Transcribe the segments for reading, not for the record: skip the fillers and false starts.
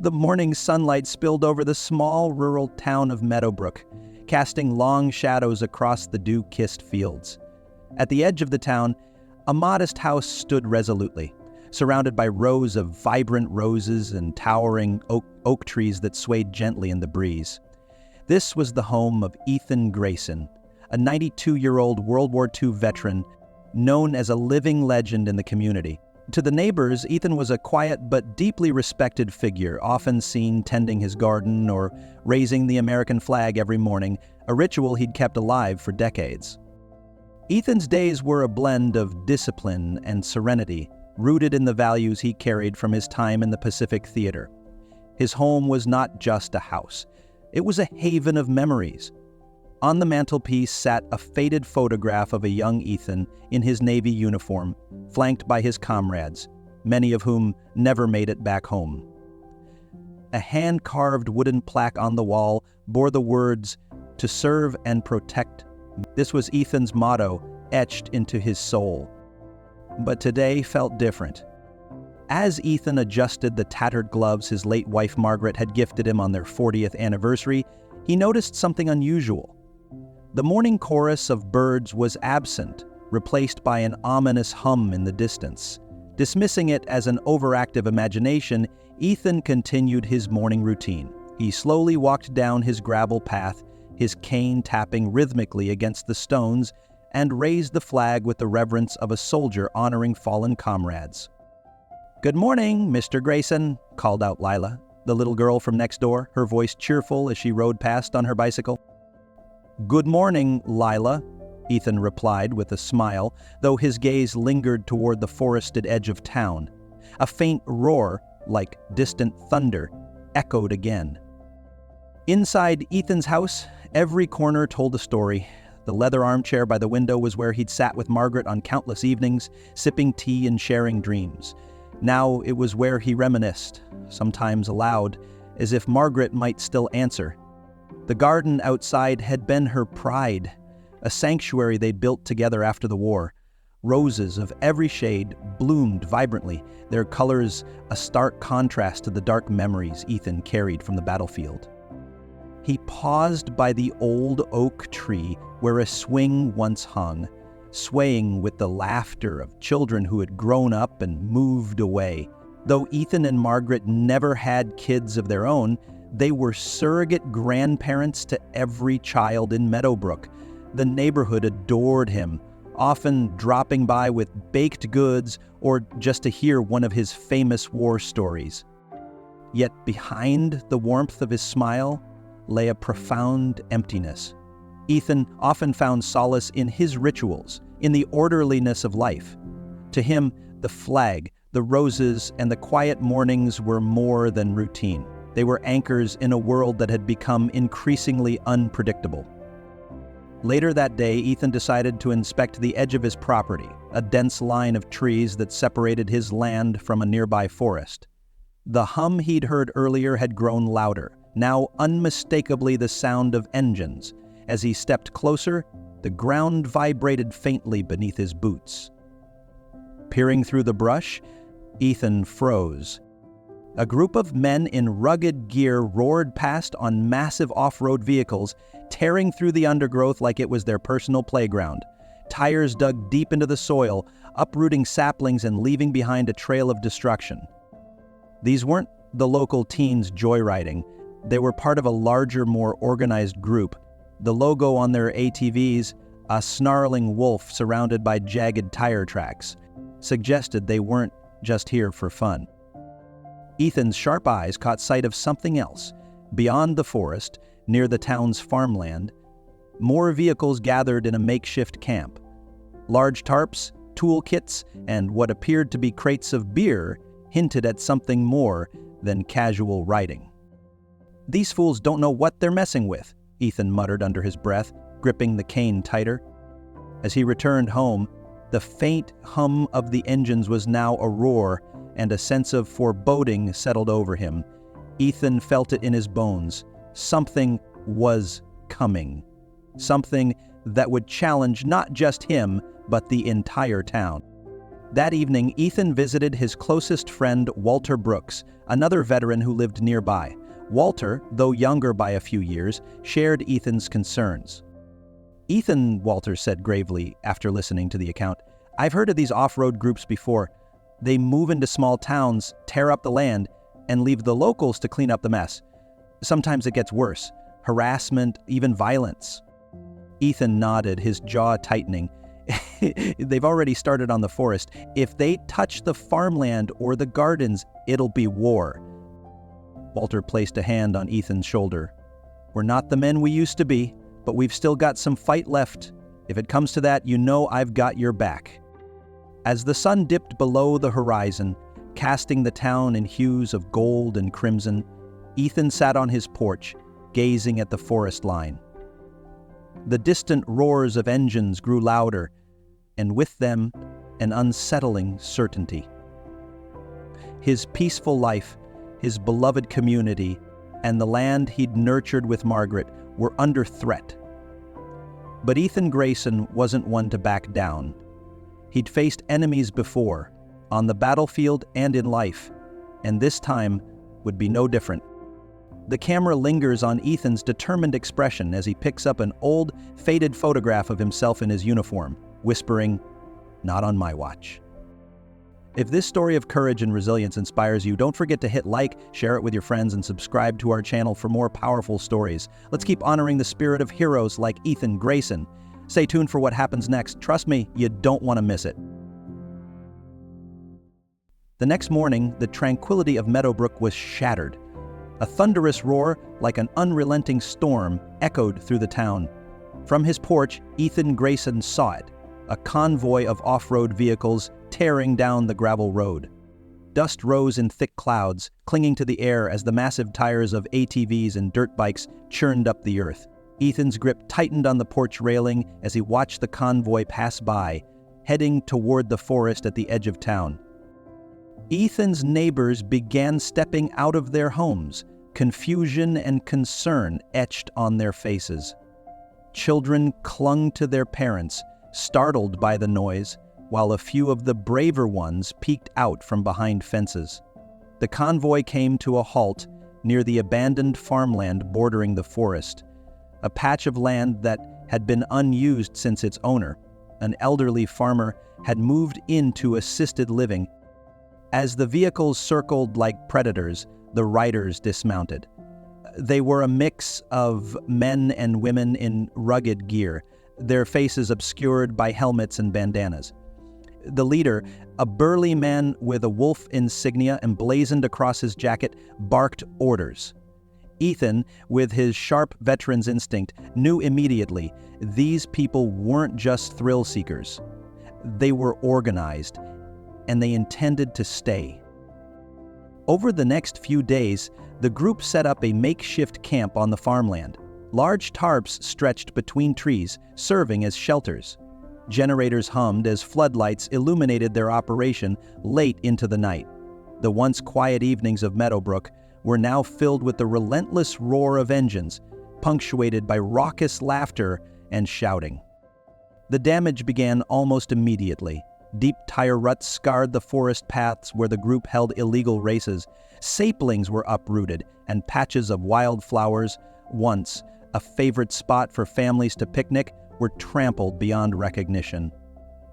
The morning sunlight spilled over the small rural town of Meadowbrook, casting long shadows across the dew-kissed fields. At the edge of the town, a modest house stood resolutely, surrounded by rows of vibrant roses and towering oak trees that swayed gently in the breeze. This was the home of Ethan Grayson, a 92-year-old World War II veteran known as a living legend in the community. To the neighbors, Ethan was a quiet but deeply respected figure, often seen tending his garden or raising the American flag every morning, a ritual he'd kept alive for decades. Ethan's days were a blend of discipline and serenity, rooted in the values he carried from his time in the Pacific Theater. His home was not just a house. It was a haven of memories. On the mantelpiece sat a faded photograph of a young Ethan in his Navy uniform, flanked by his comrades, many of whom never made it back home. A hand-carved wooden plaque on the wall bore the words, "To serve and protect." This was Ethan's motto, etched into his soul. But today felt different. As Ethan adjusted the tattered gloves his late wife Margaret had gifted him on their 40th anniversary, he noticed something unusual. The morning chorus of birds was absent, replaced by an ominous hum in the distance. Dismissing it as an overactive imagination, Ethan continued his morning routine. He slowly walked down his gravel path, his cane tapping rhythmically against the stones, and raised the flag with the reverence of a soldier honoring fallen comrades. "Good morning, Mr. Grayson," called out Lila, the little girl from next door, her voice cheerful as she rode past on her bicycle. "Good morning, Lila," Ethan replied with a smile, though his gaze lingered toward the forested edge of town. A faint roar, like distant thunder, echoed again. Inside Ethan's house, every corner told a story. The leather armchair by the window was where he'd sat with Margaret on countless evenings, sipping tea and sharing dreams. Now it was where he reminisced, sometimes aloud, as if Margaret might still answer. The garden outside had been her pride, a sanctuary they'd built together after the war. Roses of every shade bloomed vibrantly, their colors a stark contrast to the dark memories Ethan carried from the battlefield. He paused by the old oak tree where a swing once hung, swaying with the laughter of children who had grown up and moved away. Though Ethan and Margaret never had kids of their own, they were surrogate grandparents to every child in Meadowbrook. The neighborhood adored him, often dropping by with baked goods or just to hear one of his famous war stories. Yet behind the warmth of his smile lay a profound emptiness. Ethan often found solace in his rituals, in the orderliness of life. To him, the flag, the roses, and the quiet mornings were more than routine. They were anchors in a world that had become increasingly unpredictable. Later that day, Ethan decided to inspect the edge of his property, a dense line of trees that separated his land from a nearby forest. The hum he'd heard earlier had grown louder, now unmistakably the sound of engines. As he stepped closer, the ground vibrated faintly beneath his boots. Peering through the brush, Ethan froze. A group of men in rugged gear roared past on massive off-road vehicles, tearing through the undergrowth like it was their personal playground. Tires dug deep into the soil, uprooting saplings and leaving behind a trail of destruction. These weren't the local teens joyriding. They were part of a larger, more organized group. The logo on their ATVs, a snarling wolf surrounded by jagged tire tracks, suggested they weren't just here for fun. Ethan's sharp eyes caught sight of something else. Beyond the forest, near the town's farmland, more vehicles gathered in a makeshift camp. Large tarps, toolkits, and what appeared to be crates of beer hinted at something more than casual riding. "These fools don't know what they're messing with," Ethan muttered under his breath, gripping the cane tighter. As he returned home, the faint hum of the engines was now a roar, and a sense of foreboding settled over him. Ethan felt it in his bones. Something was coming. Something that would challenge not just him, but the entire town. That evening, Ethan visited his closest friend, Walter Brooks, another veteran who lived nearby. Walter, though younger by a few years, shared Ethan's concerns. "Ethan," Walter said gravely after listening to the account, "I've heard of these off-road groups before. They move into small towns, tear up the land, and leave the locals to clean up the mess. Sometimes it gets worse. Harassment, even violence." Ethan nodded, his jaw tightening. "They've already started on the forest. If they touch the farmland or the gardens, it'll be war." Walter placed a hand on Ethan's shoulder. "We're not the men we used to be, but we've still got some fight left. If it comes to that, you know I've got your back." As the sun dipped below the horizon, casting the town in hues of gold and crimson, Ethan sat on his porch, gazing at the forest line. The distant roars of engines grew louder, and with them, an unsettling certainty. His peaceful life, his beloved community, and the land he'd nurtured with Margaret were under threat. But Ethan Grayson wasn't one to back down. He'd faced enemies before, on the battlefield and in life, and this time would be no different. The camera lingers on Ethan's determined expression as he picks up an old, faded photograph of himself in his uniform, whispering, "Not on my watch." If this story of courage and resilience inspires you, don't forget to hit like, share it with your friends, and subscribe to our channel for more powerful stories. Let's keep honoring the spirit of heroes like Ethan Grayson. Stay tuned for what happens next. Trust me, you don't want to miss it. The next morning, the tranquility of Meadowbrook was shattered. A thunderous roar, like an unrelenting storm, echoed through the town. From his porch, Ethan Grayson saw it, a convoy of off-road vehicles tearing down the gravel road. Dust rose in thick clouds, clinging to the air as the massive tires of ATVs and dirt bikes churned up the earth. Ethan's grip tightened on the porch railing as he watched the convoy pass by, heading toward the forest at the edge of town. Ethan's neighbors began stepping out of their homes, confusion and concern etched on their faces. Children clung to their parents, startled by the noise, while a few of the braver ones peeked out from behind fences. The convoy came to a halt near the abandoned farmland bordering the forest, a patch of land that had been unused since its owner, an elderly farmer, had moved into assisted living. As the vehicles circled like predators, the riders dismounted. They were a mix of men and women in rugged gear, their faces obscured by helmets and bandanas. The leader, a burly man with a wolf insignia emblazoned across his jacket, barked orders. Ethan, with his sharp veteran's instinct, knew immediately these people weren't just thrill seekers. They were organized, and they intended to stay. Over the next few days, the group set up a makeshift camp on the farmland. Large tarps stretched between trees, serving as shelters. Generators hummed as floodlights illuminated their operation late into the night. The once quiet evenings of Meadowbrook were now filled with the relentless roar of engines, punctuated by raucous laughter and shouting. The damage began almost immediately. Deep tire ruts scarred the forest paths where the group held illegal races. Saplings were uprooted, and patches of wildflowers, once a favorite spot for families to picnic, were trampled beyond recognition.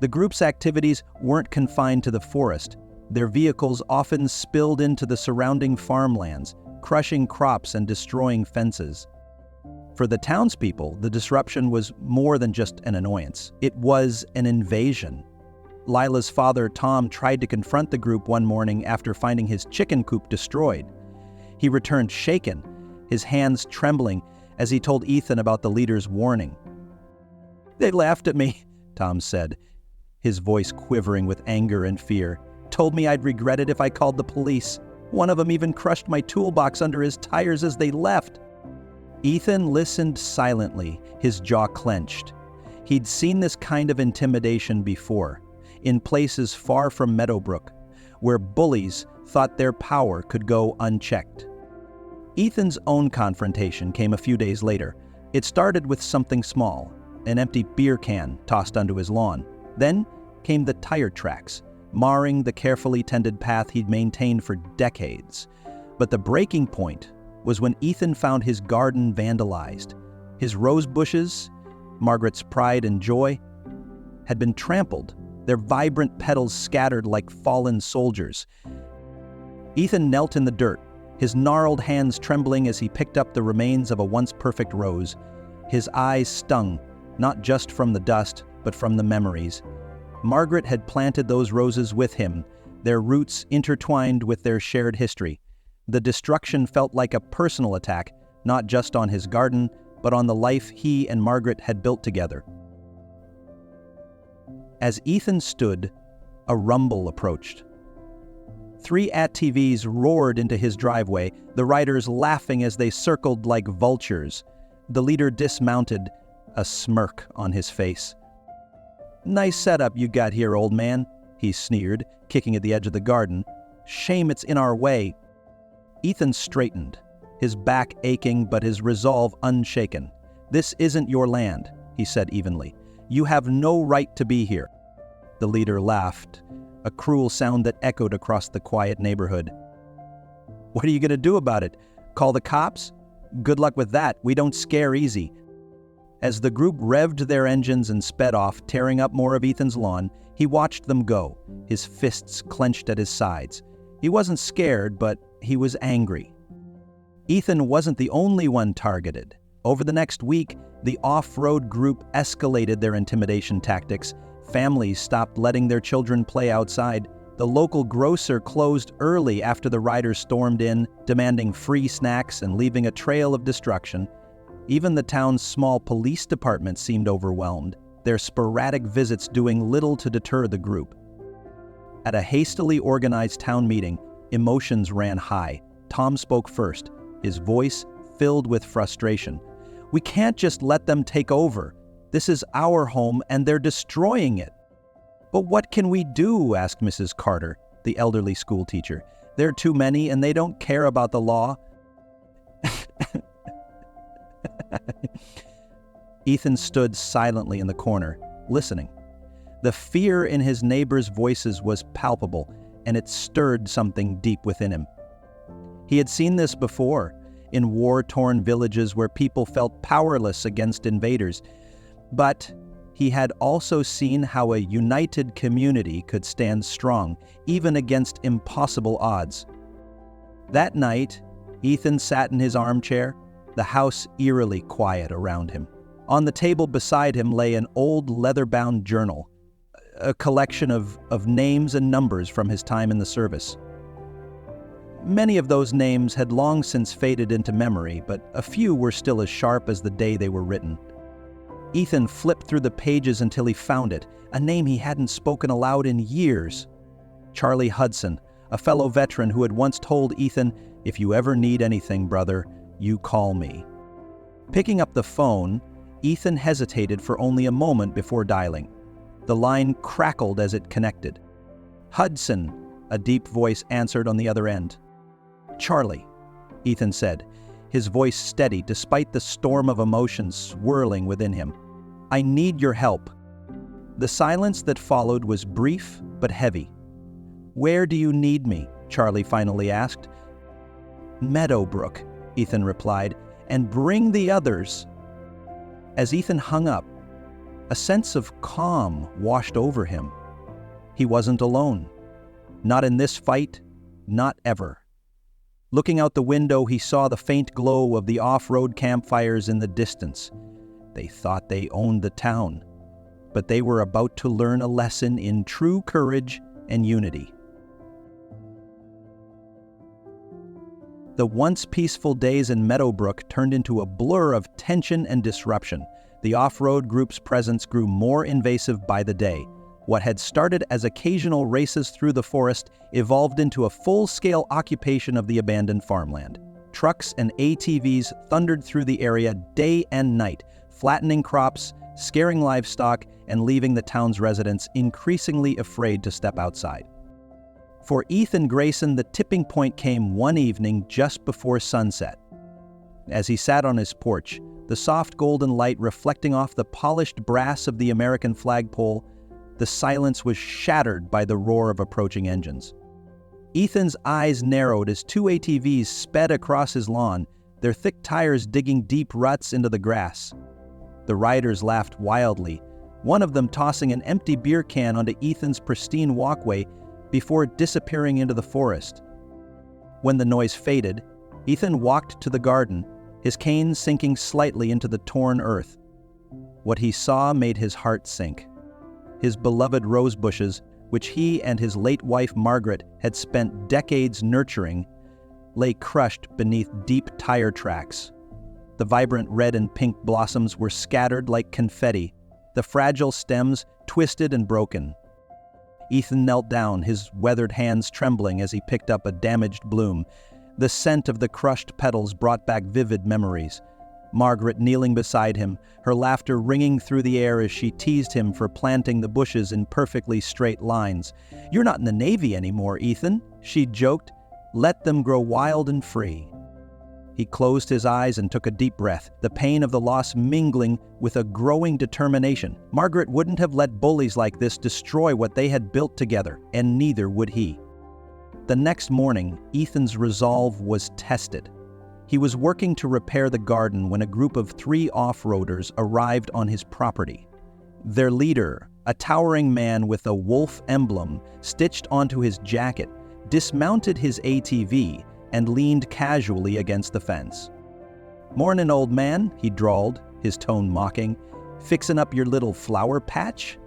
The group's activities weren't confined to the forest. Their vehicles often spilled into the surrounding farmlands, crushing crops and destroying fences. For the townspeople, the disruption was more than just an annoyance. It was an invasion. Lila's father, Tom, tried to confront the group one morning after finding his chicken coop destroyed. He returned shaken, his hands trembling, as he told Ethan about the leader's warning. "They laughed at me," Tom said, his voice quivering with anger and fear. "Told me I'd regret it if I called the police. One of them even crushed my toolbox under his tires as they left." Ethan listened silently, his jaw clenched. He'd seen this kind of intimidation before, in places far from Meadowbrook, where bullies thought their power could go unchecked. Ethan's own confrontation came a few days later. It started with something small, an empty beer can tossed onto his lawn. Then came the tire tracks, marring the carefully tended path he'd maintained for decades. But the breaking point was when Ethan found his garden vandalized. His rose bushes, Margaret's pride and joy, had been trampled, their vibrant petals scattered like fallen soldiers. Ethan knelt in the dirt, his gnarled hands trembling as he picked up the remains of a once perfect rose. His eyes stung, not just from the dust, but from the memories. Margaret had planted those roses with him, their roots intertwined with their shared history. The destruction felt like a personal attack, not just on his garden, but on the life he and Margaret had built together. As Ethan stood, a rumble approached. 3 ATVs roared into his driveway, the riders laughing as they circled like vultures. The leader dismounted, a smirk on his face. "Nice setup you got here, old man," he sneered, kicking at the edge of the garden. "Shame it's in our way." Ethan straightened, his back aching but his resolve unshaken. "This isn't your land," he said evenly. "You have no right to be here." The leader laughed, a cruel sound that echoed across the quiet neighborhood. "What are you going to do about it? Call the cops? Good luck with that. We don't scare easy." As the group revved their engines and sped off, tearing up more of Ethan's lawn, he watched them go, his fists clenched at his sides. He wasn't scared, but he was angry. Ethan wasn't the only one targeted. Over the next week, the off-road group escalated their intimidation tactics. Families stopped letting their children play outside. The local grocer closed early after the riders stormed in, demanding free snacks and leaving a trail of destruction. Even the town's small police department seemed overwhelmed, their sporadic visits doing little to deter the group. At a hastily organized town meeting, emotions ran high. Tom spoke first, his voice filled with frustration. "We can't just let them take over. This is our home and they're destroying it." "But what can we do?" asked Mrs. Carter, the elderly schoolteacher. "There are too many and they don't care about the law." Ethan stood silently in the corner, listening. The fear in his neighbors' voices was palpable, and it stirred something deep within him. He had seen this before, in war-torn villages where people felt powerless against invaders. But he had also seen how a united community could stand strong, even against impossible odds. That night, Ethan sat in his armchair, the house eerily quiet around him. On the table beside him lay an old leather-bound journal, a collection of names and numbers from his time in the service. Many of those names had long since faded into memory, but a few were still as sharp as the day they were written. Ethan flipped through the pages until he found it, a name he hadn't spoken aloud in years. Charlie Hudson, a fellow veteran who had once told Ethan, "If you ever need anything, brother, you call me." Picking up the phone, Ethan hesitated for only a moment before dialing. The line crackled as it connected. "Hudson," a deep voice answered on the other end. "Charlie," Ethan said, his voice steady despite the storm of emotions swirling within him. "I need your help." The silence that followed was brief but heavy. "Where do you need me?" Charlie finally asked. "Meadowbrook," Ethan replied, "and bring the others." As Ethan hung up, a sense of calm washed over him. He wasn't alone. Not in this fight, not ever. Looking out the window, he saw the faint glow of the off-road campfires in the distance. They thought they owned the town, but they were about to learn a lesson in true courage and unity. The once peaceful days in Meadowbrook turned into a blur of tension and disruption. The off-road group's presence grew more invasive by the day. What had started as occasional races through the forest evolved into a full-scale occupation of the abandoned farmland. Trucks and ATVs thundered through the area day and night, flattening crops, scaring livestock, and leaving the town's residents increasingly afraid to step outside. For Ethan Grayson, the tipping point came one evening just before sunset. As he sat on his porch, the soft golden light reflecting off the polished brass of the American flagpole, The silence was shattered by the roar of approaching engines. Ethan's eyes narrowed as two ATVs sped across his lawn, their thick tires digging deep ruts into the grass. The riders laughed wildly, one of them tossing an empty beer can onto Ethan's pristine walkway before disappearing into the forest. When the noise faded, Ethan walked to the garden, his cane sinking slightly into the torn earth. What he saw made his heart sink. His beloved rose bushes, which he and his late wife Margaret had spent decades nurturing, lay crushed beneath deep tire tracks. The vibrant red and pink blossoms were scattered like confetti, the fragile stems twisted and broken. Ethan knelt down, his weathered hands trembling as he picked up a damaged bloom. The scent of the crushed petals brought back vivid memories. Margaret kneeling beside him, her laughter ringing through the air as she teased him for planting the bushes in perfectly straight lines. "You're not in the Navy anymore, Ethan," she joked. "Let them grow wild and free." He closed his eyes and took a deep breath, the pain of the loss mingling with a growing determination. Margaret wouldn't have let bullies like this destroy what they had built together, and neither would he. The next morning, Ethan's resolve was tested. He was working to repair the garden when a group of 3 off-roaders arrived on his property. Their leader, a towering man with a wolf emblem stitched onto his jacket, dismounted his ATV and leaned casually against the fence. "Mornin', old man," he drawled, his tone mocking. "Fixin' up your little flower patch?"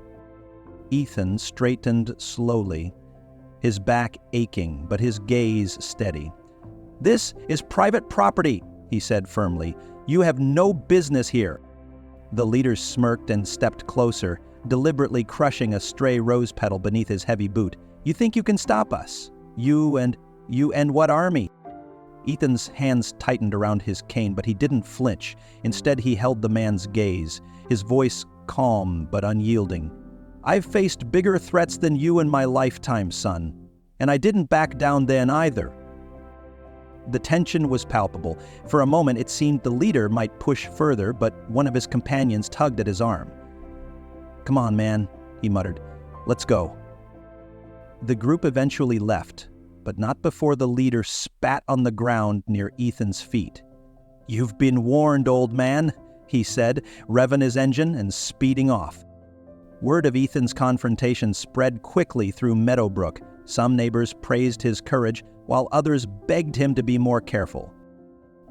Ethan straightened slowly, his back aching, but his gaze steady. "This is private property," he said firmly. "You have no business here." The leader smirked and stepped closer, deliberately crushing a stray rose petal beneath his heavy boot. "You think you can stop us? You and what army?" Ethan's hands tightened around his cane, but he didn't flinch. Instead, he held the man's gaze, his voice calm but unyielding. "I've faced bigger threats than you in my lifetime, son, and I didn't back down then either." The tension was palpable. For a moment, it seemed the leader might push further, but one of his companions tugged at his arm. "Come on, man," he muttered. "Let's go." The group eventually left, but not before the leader spat on the ground near Ethan's feet. "You've been warned, old man," he said, revving his engine and speeding off. Word of Ethan's confrontation spread quickly through Meadowbrook. Some neighbors praised his courage, while others begged him to be more careful.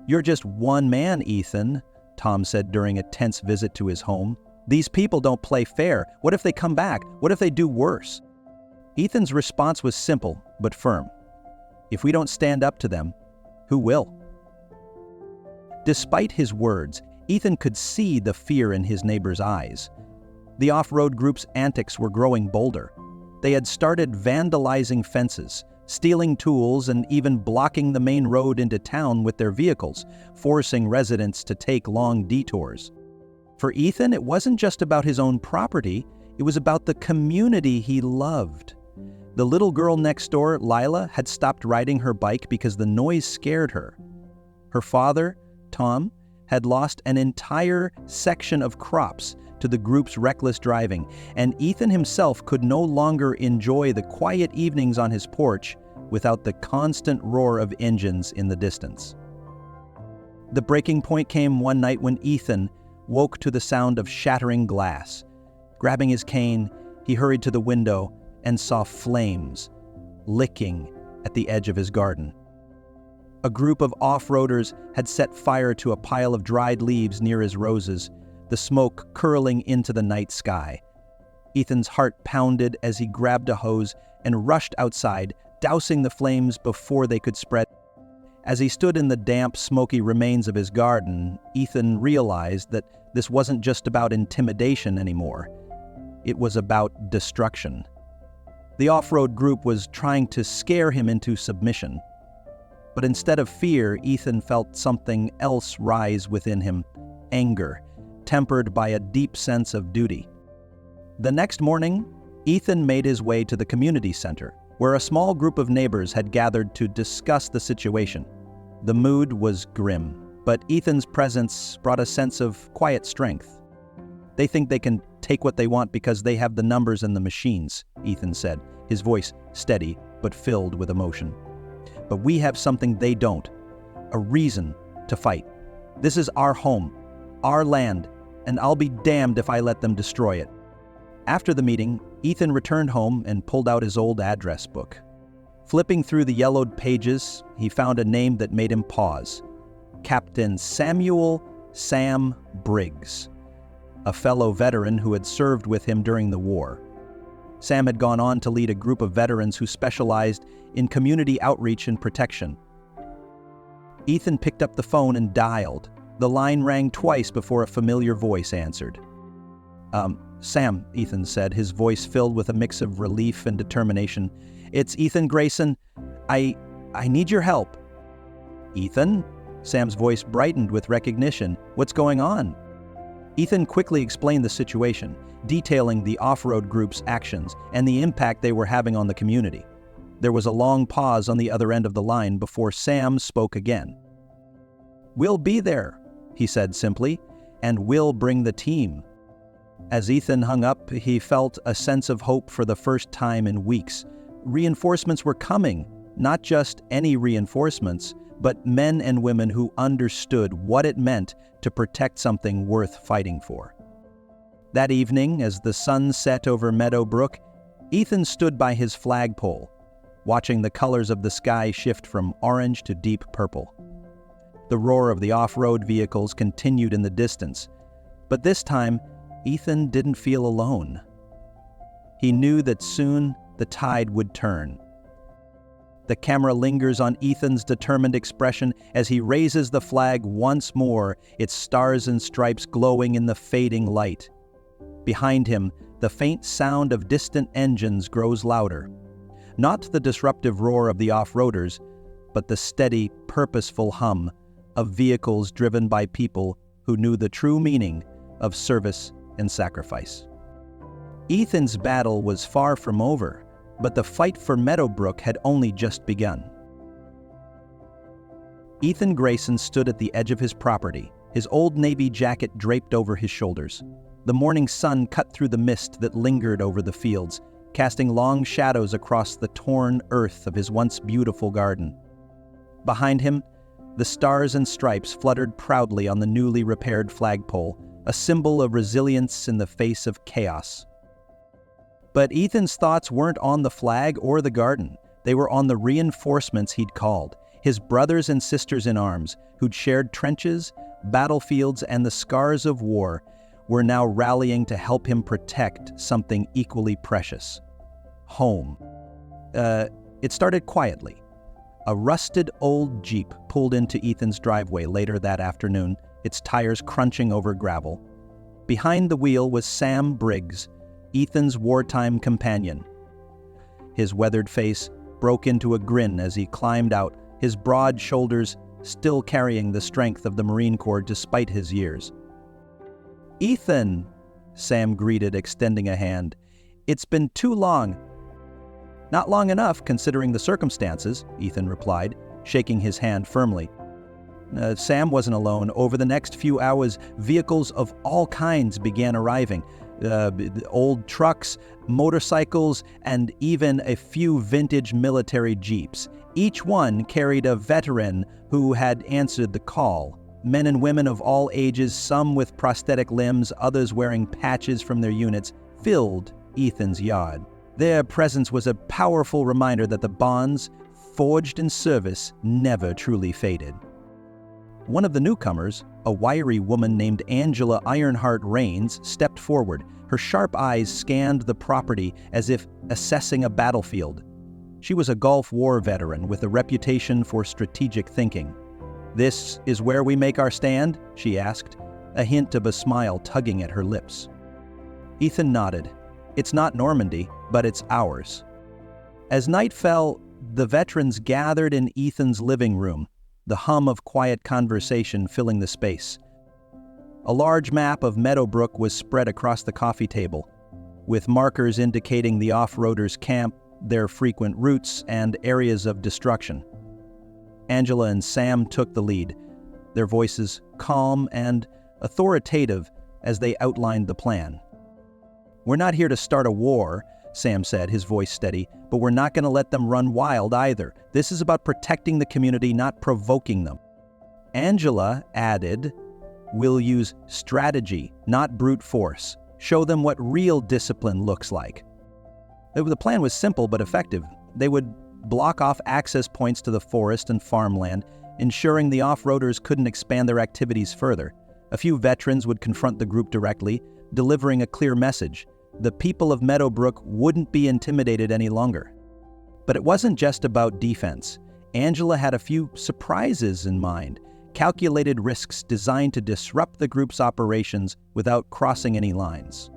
"You're just one man, Ethan," Tom said during a tense visit to his home. "These people don't play fair. What if they come back? What if they do worse?" Ethan's response was simple, but firm. "If we don't stand up to them, who will?" Despite his words, Ethan could see the fear in his neighbor's eyes. The off-road group's antics were growing bolder. They had started vandalizing fences, stealing tools, and even blocking the main road into town with their vehicles, forcing residents to take long detours. For Ethan, it wasn't just about his own property, it was about the community he loved. The little girl next door, Lila, had stopped riding her bike because the noise scared her. Her father, Tom, had lost an entire section of crops to the group's reckless driving, and Ethan himself could no longer enjoy the quiet evenings on his porch without the constant roar of engines in the distance. The breaking point came one night when Ethan woke to the sound of shattering glass. Grabbing his cane, he hurried to the window and saw flames licking at the edge of his garden. A group of off-roaders had set fire to a pile of dried leaves near his roses, the smoke curling into the night sky. Ethan's heart pounded as he grabbed a hose and rushed outside, dousing the flames before they could spread. As he stood in the damp, smoky remains of his garden, Ethan realized that this wasn't just about intimidation anymore. It was about destruction. The off-road group was trying to scare him into submission. But instead of fear, Ethan felt something else rise within him, anger, tempered by a deep sense of duty. The next morning, Ethan made his way to the community center, where a small group of neighbors had gathered to discuss the situation. The mood was grim, but Ethan's presence brought a sense of quiet strength. They think they can take what they want because they have the numbers and the machines, Ethan said, his voice steady but filled with emotion. But we have something they don't, a reason to fight. This is our home, our land, and I'll be damned if I let them destroy it. After the meeting, Ethan returned home and pulled out his old address book. Flipping through the yellowed pages, he found a name that made him pause. Captain Samuel Sam Briggs, a fellow veteran who had served with him during the war. Sam had gone on to lead a group of veterans who specialized in community outreach and protection. Ethan picked up the phone and dialed. The line rang twice before a familiar voice answered. Sam, Ethan said, his voice filled with a mix of relief and determination. It's Ethan Grayson. I need your help. Ethan? Sam's voice brightened with recognition. What's going on? Ethan quickly explained the situation, detailing the off-road group's actions and the impact they were having on the community. There was a long pause on the other end of the line before Sam spoke again. We'll be there, he said simply, and we'll bring the team. As Ethan hung up, he felt a sense of hope for the first time in weeks. Reinforcements were coming, not just any reinforcements, but men and women who understood what it meant to protect something worth fighting for. That evening, as the sun set over Meadowbrook, Ethan stood by his flagpole, watching the colors of the sky shift from orange to deep purple. The roar of the off-road vehicles continued in the distance, but this time, Ethan didn't feel alone. He knew that soon the tide would turn. The camera lingers on Ethan's determined expression as he raises the flag once more, its stars and stripes glowing in the fading light. Behind him, the faint sound of distant engines grows louder. Not the disruptive roar of the off-roaders, but the steady, purposeful hum of vehicles driven by people who knew the true meaning of service and sacrifice. Ethan's battle was far from over, but the fight for Meadowbrook had only just begun. Ethan Grayson stood at the edge of his property, his old Navy jacket draped over his shoulders. The morning sun cut through the mist that lingered over the fields, casting long shadows across the torn earth of his once beautiful garden. Behind him, the stars and stripes fluttered proudly on the newly repaired flagpole, a symbol of resilience in the face of chaos. But Ethan's thoughts weren't on the flag or the garden. They were on the reinforcements he'd called, his brothers and sisters in arms, who'd shared trenches, battlefields, and the scars of war, were now rallying to help him protect something equally precious. Home. It started quietly. A rusted old Jeep pulled into Ethan's driveway later that afternoon, its tires crunching over gravel. Behind the wheel was Sam Briggs, Ethan's wartime companion. His weathered face broke into a grin as he climbed out, his broad shoulders still carrying the strength of the Marine Corps despite his years. "Ethan," Sam greeted, extending a hand. "It's been too long." "Not long enough, considering the circumstances," Ethan replied, shaking his hand firmly. Sam wasn't alone. Over the next few hours, vehicles of all kinds began arriving. Old trucks, motorcycles, and even a few vintage military jeeps. Each one carried a veteran who had answered the call. Men and women of all ages, some with prosthetic limbs, others wearing patches from their units, filled Ethan's yard. Their presence was a powerful reminder that the bonds, forged in service, never truly faded. One of the newcomers, a wiry woman named Angela Ironheart Rains, stepped forward. Her sharp eyes scanned the property as if assessing a battlefield. She was a Gulf War veteran with a reputation for strategic thinking. "This is where we make our stand?" she asked, a hint of a smile tugging at her lips. Ethan nodded. "It's not Normandy, but it's ours." As night fell, the veterans gathered in Ethan's living room, the hum of quiet conversation filling the space. A large map of Meadowbrook was spread across the coffee table, with markers indicating the off-roaders' camp, their frequent routes, and areas of destruction. Angela and Sam took the lead, their voices calm and authoritative as they outlined the plan. "We're not here to start a war," Sam said, his voice steady, "but we're not going to let them run wild either. This is about protecting the community, not provoking them." Angela added, "We'll use strategy, not brute force. Show them what real discipline looks like." The plan was simple but effective. They would block off access points to the forest and farmland, ensuring the off-roaders couldn't expand their activities further. A few veterans would confront the group directly, delivering a clear message. The people of Meadowbrook wouldn't be intimidated any longer. But it wasn't just about defense. Angela had a few surprises in mind, calculated risks designed to disrupt the group's operations without crossing any lines.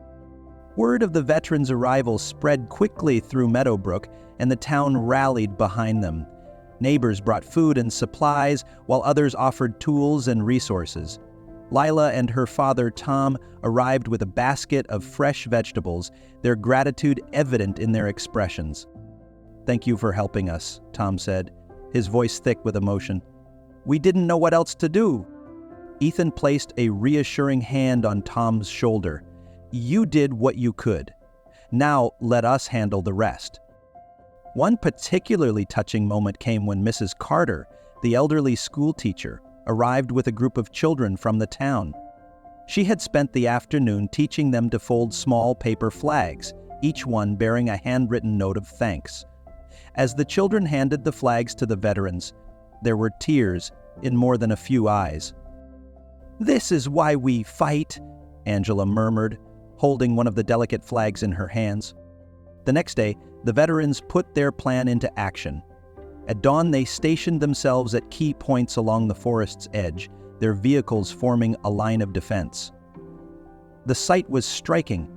Word of the veterans' arrival spread quickly through Meadowbrook, and the town rallied behind them. Neighbors brought food and supplies, while others offered tools and resources. Lila and her father, Tom, arrived with a basket of fresh vegetables, their gratitude evident in their expressions. "Thank you for helping us," Tom said, his voice thick with emotion. "We didn't know what else to do." Ethan placed a reassuring hand on Tom's shoulder. "You did what you could. Now let us handle the rest." One particularly touching moment came when Mrs. Carter, the elderly schoolteacher, arrived with a group of children from the town. She had spent the afternoon teaching them to fold small paper flags, each one bearing a handwritten note of thanks. As the children handed the flags to the veterans, there were tears in more than a few eyes. "This is why we fight," Angela murmured, holding one of the delicate flags in her hands. The next day, the veterans put their plan into action. At dawn, they stationed themselves at key points along the forest's edge, their vehicles forming a line of defense. The sight was striking.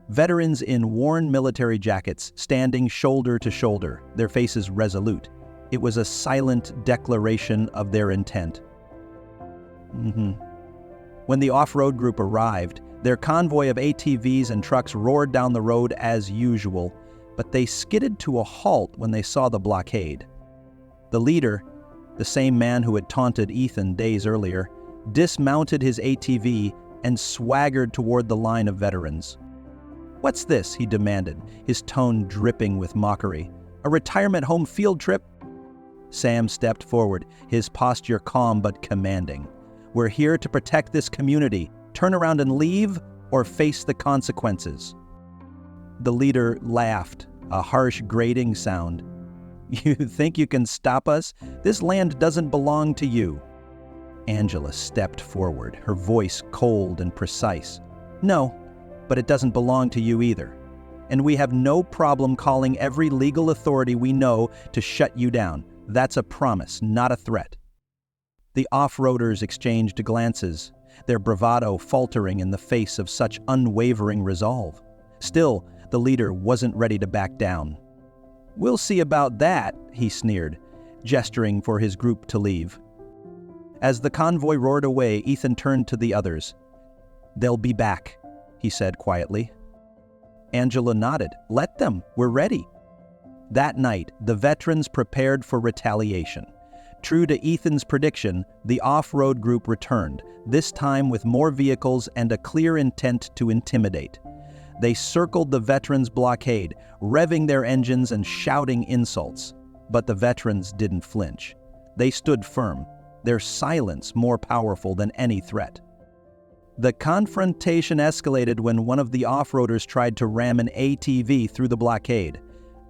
Veterans in worn military jackets, standing shoulder to shoulder, their faces resolute. It was a silent declaration of their intent. When the off-road group arrived, their convoy of ATVs and trucks roared down the road as usual, but they skidded to a halt when they saw the blockade. The leader, the same man who had taunted Ethan days earlier, dismounted his ATV and swaggered toward the line of veterans. "What's this?" he demanded, his tone dripping with mockery. "A retirement home field trip?" Sam stepped forward, his posture calm but commanding. "We're here to protect this community. Turn around and leave, or face the consequences." The leader laughed, a harsh grating sound. "You think you can stop us? This land doesn't belong to you." Angela stepped forward, her voice cold and precise. "No, but it doesn't belong to you either. And we have no problem calling every legal authority we know to shut you down. That's a promise, not a threat." The off-roaders exchanged glances, their bravado faltering in the face of such unwavering resolve. Still, the leader wasn't ready to back down. "We'll see about that," he sneered, gesturing for his group to leave. As the convoy roared away, Ethan turned to the others. "They'll be back," he said quietly. Angela nodded. "Let them. We're ready." That night, the veterans prepared for retaliation. True to Ethan's prediction, the off-road group returned, this time with more vehicles and a clear intent to intimidate. They circled the veterans' blockade, revving their engines and shouting insults. But the veterans didn't flinch. They stood firm, their silence more powerful than any threat. The confrontation escalated when one of the off-roaders tried to ram an ATV through the blockade.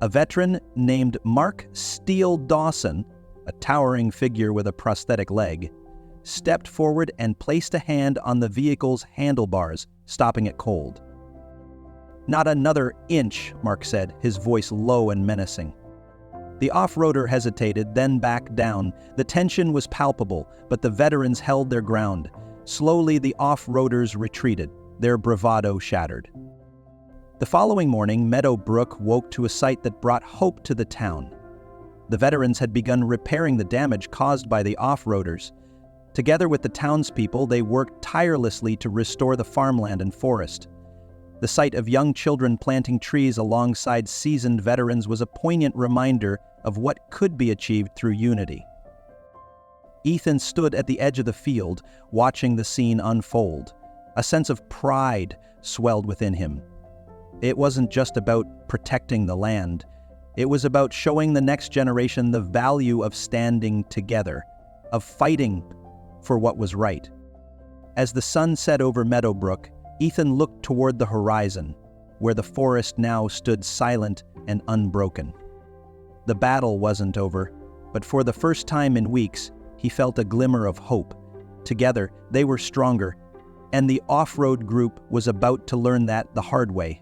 A veteran named Mark Steele Dawson, a towering figure with a prosthetic leg, stepped forward and placed a hand on the vehicle's handlebars, stopping it cold. "Not another inch," Mark said, his voice low and menacing. The off-roader hesitated, then backed down. The tension was palpable, but the veterans held their ground. Slowly, the off-roaders retreated, their bravado shattered. The following morning, Meadowbrook woke to a sight that brought hope to the town. The veterans had begun repairing the damage caused by the off-roaders. Together with the townspeople, they worked tirelessly to restore the farmland and forest. The sight of young children planting trees alongside seasoned veterans was a poignant reminder of what could be achieved through unity. Ethan stood at the edge of the field, watching the scene unfold. A sense of pride swelled within him. It wasn't just about protecting the land. It was about showing the next generation the value of standing together, of fighting for what was right. As the sun set over Meadowbrook, Ethan looked toward the horizon, where the forest now stood silent and unbroken. The battle wasn't over, but for the first time in weeks, he felt a glimmer of hope. Together, they were stronger, and the off-road group was about to learn that the hard way.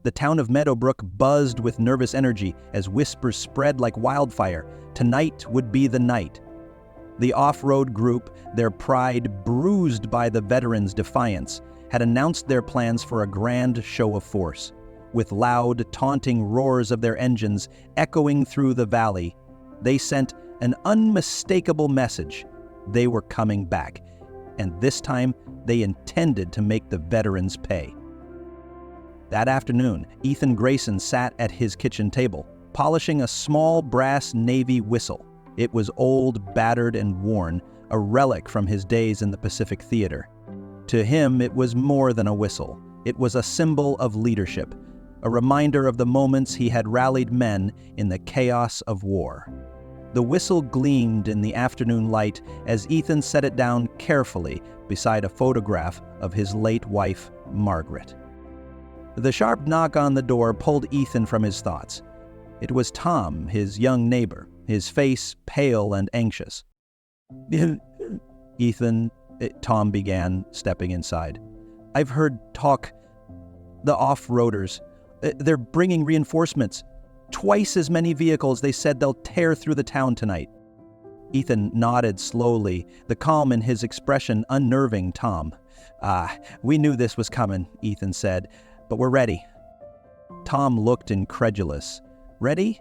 The town of Meadowbrook buzzed with nervous energy as whispers spread like wildfire. Tonight would be the night. The off-road group, their pride bruised by the veterans' defiance, had announced their plans for a grand show of force. With loud, taunting roars of their engines echoing through the valley, they sent an unmistakable message. They were coming back, and this time they intended to make the veterans pay. That afternoon, Ethan Grayson sat at his kitchen table, polishing a small brass Navy whistle. It was old, battered, and worn, a relic from his days in the Pacific Theater. To him, it was more than a whistle. It was a symbol of leadership, a reminder of the moments he had rallied men in the chaos of war. The whistle gleamed in the afternoon light as Ethan set it down carefully beside a photograph of his late wife, Margaret. The sharp knock on the door pulled Ethan from his thoughts. It was Tom, his young neighbor, his face pale and anxious. "Ethan," Tom began, stepping inside. "I've heard talk. The off-roaders. They're bringing reinforcements. Twice as many vehicles. They said they'll tear through the town tonight." Ethan nodded slowly, the calm in his expression unnerving Tom. We knew this was coming," Ethan said, "but we're ready." Tom looked incredulous. "Ready?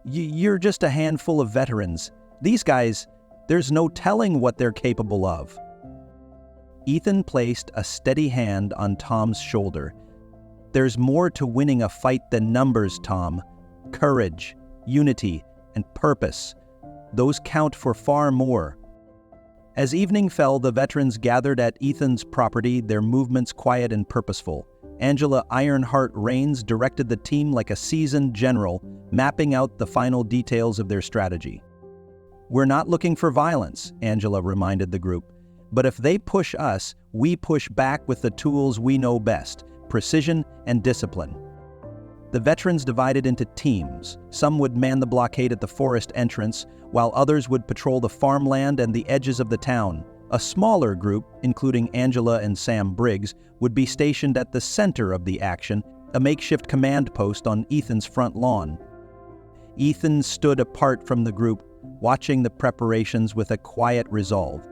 You're just a handful of veterans. These guys, there's no telling what they're capable of." Ethan placed a steady hand on Tom's shoulder. "There's more to winning a fight than numbers, Tom. Courage, unity, and purpose. Those count for far more." As evening fell, the veterans gathered at Ethan's property, their movements quiet and purposeful. Angela Ironheart Rains directed the team like a seasoned general, mapping out the final details of their strategy. "We're not looking for violence," Angela reminded the group. "But if they push us, we push back with the tools we know best, precision and discipline." The veterans divided into teams. Some would man the blockade at the forest entrance, while others would patrol the farmland and the edges of the town. A smaller group, including Angela and Sam Briggs, would be stationed at the center of the action, a makeshift command post on Ethan's front lawn. Ethan stood apart from the group, watching the preparations with a quiet resolve.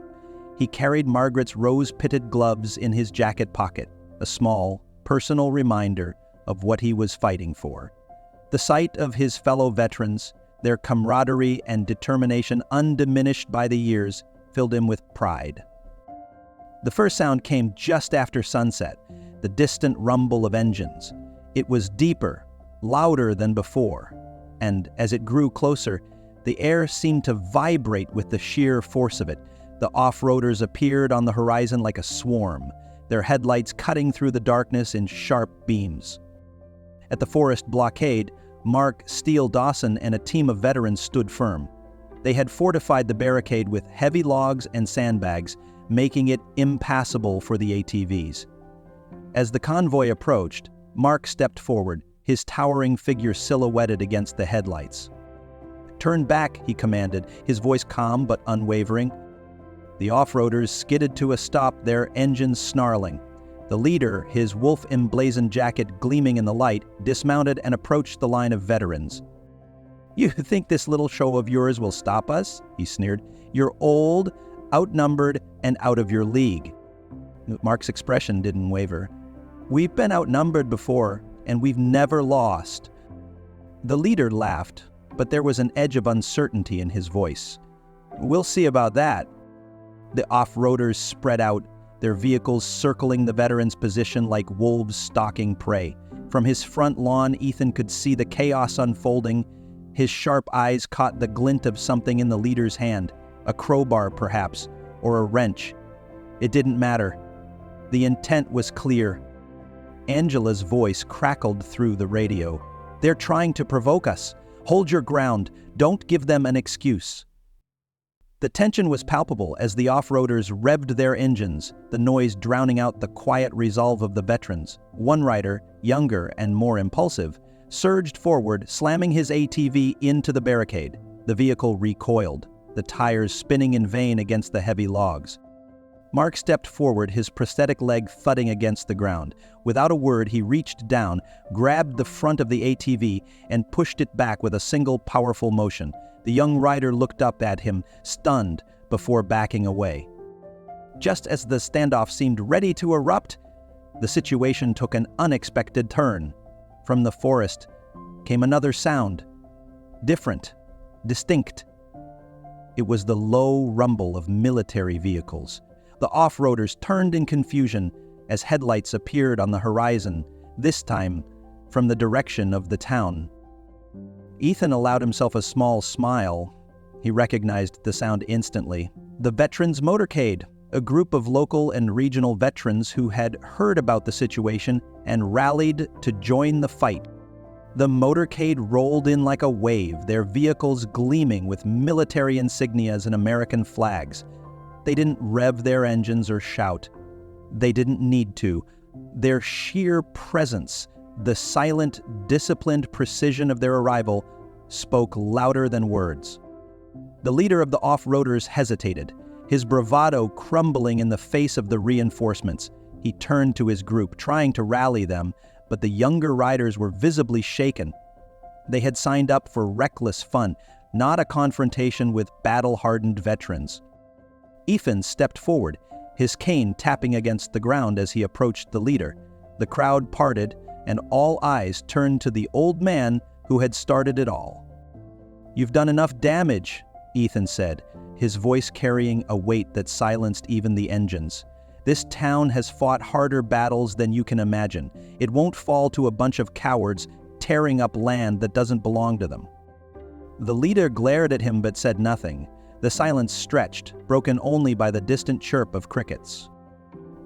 He carried Margaret's rose-pitted gloves in his jacket pocket, a small, personal reminder of what he was fighting for. The sight of his fellow veterans, their camaraderie and determination undiminished by the years, filled him with pride. The first sound came just after sunset, the distant rumble of engines. It was deeper, louder than before, and as it grew closer, the air seemed to vibrate with the sheer force of it. The off-roaders appeared on the horizon like a swarm, their headlights cutting through the darkness in sharp beams. At the forest blockade, Mark Steele Dawson and a team of veterans stood firm. They had fortified the barricade with heavy logs and sandbags, making it impassable for the ATVs. As the convoy approached, Mark stepped forward, his towering figure silhouetted against the headlights. "Turn back," he commanded, his voice calm but unwavering. The off-roaders skidded to a stop, their engines snarling. The leader, his wolf-emblazoned jacket gleaming in the light, dismounted and approached the line of veterans. "You think this little show of yours will stop us?" he sneered. "You're old, outnumbered, and out of your league." Mark's expression didn't waver. "We've been outnumbered before, and we've never lost." The leader laughed, but there was an edge of uncertainty in his voice. "We'll see about that." The off-roaders spread out, their vehicles circling the veterans' position like wolves stalking prey. From his front lawn, Ethan could see the chaos unfolding. His sharp eyes caught the glint of something in the leader's hand, a crowbar perhaps, or a wrench. It didn't matter. The intent was clear. Angela's voice crackled through the radio. "They're trying to provoke us. Hold your ground. Don't give them an excuse." The tension was palpable as the off-roaders revved their engines, the noise drowning out the quiet resolve of the veterans. One rider, younger and more impulsive, surged forward, slamming his ATV into the barricade. The vehicle recoiled, the tires spinning in vain against the heavy logs. Mark stepped forward, his prosthetic leg thudding against the ground. Without a word, he reached down, grabbed the front of the ATV, and pushed it back with a single powerful motion. The young rider looked up at him, stunned, before backing away. Just as the standoff seemed ready to erupt, the situation took an unexpected turn. From the forest came another sound. Different, distinct. It was the low rumble of military vehicles. The off-roaders turned in confusion as headlights appeared on the horizon, this time from the direction of the town. Ethan allowed himself a small smile. He recognized the sound instantly. The Veterans Motorcade, a group of local and regional veterans who had heard about the situation and rallied to join the fight. The motorcade rolled in like a wave, their vehicles gleaming with military insignias and American flags. They didn't rev their engines or shout. They didn't need to. Their sheer presence, the silent, disciplined precision of their arrival, spoke louder than words. The leader of the off-roaders hesitated, his bravado crumbling in the face of the reinforcements. He turned to his group, trying to rally them, but the younger riders were visibly shaken. They had signed up for reckless fun, not a confrontation with battle-hardened veterans. Ethan stepped forward, his cane tapping against the ground as he approached the leader. The crowd parted, and all eyes turned to the old man who had started it all. "You've done enough damage," Ethan said, his voice carrying a weight that silenced even the engines. "This town has fought harder battles than you can imagine. It won't fall to a bunch of cowards tearing up land that doesn't belong to them." The leader glared at him but said nothing. The silence stretched, broken only by the distant chirp of crickets.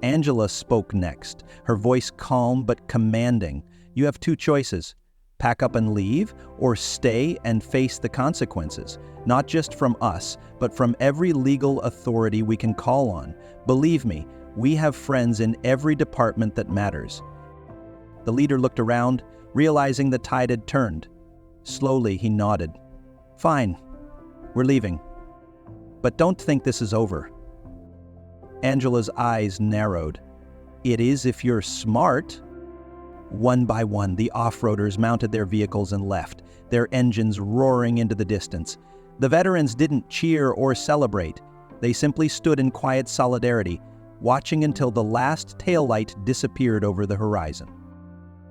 Angela spoke next, her voice calm but commanding. "You have two choices. Pack up and leave, or stay and face the consequences, not just from us, but from every legal authority we can call on. Believe me, we have friends in every department that matters." The leader looked around, realizing the tide had turned. Slowly, he nodded. "Fine, we're leaving. But don't think this is over." Angela's eyes narrowed. "It is if you're smart." One by one, the off-roaders mounted their vehicles and left, their engines roaring into the distance. The veterans didn't cheer or celebrate. They simply stood in quiet solidarity, watching until the last taillight disappeared over the horizon.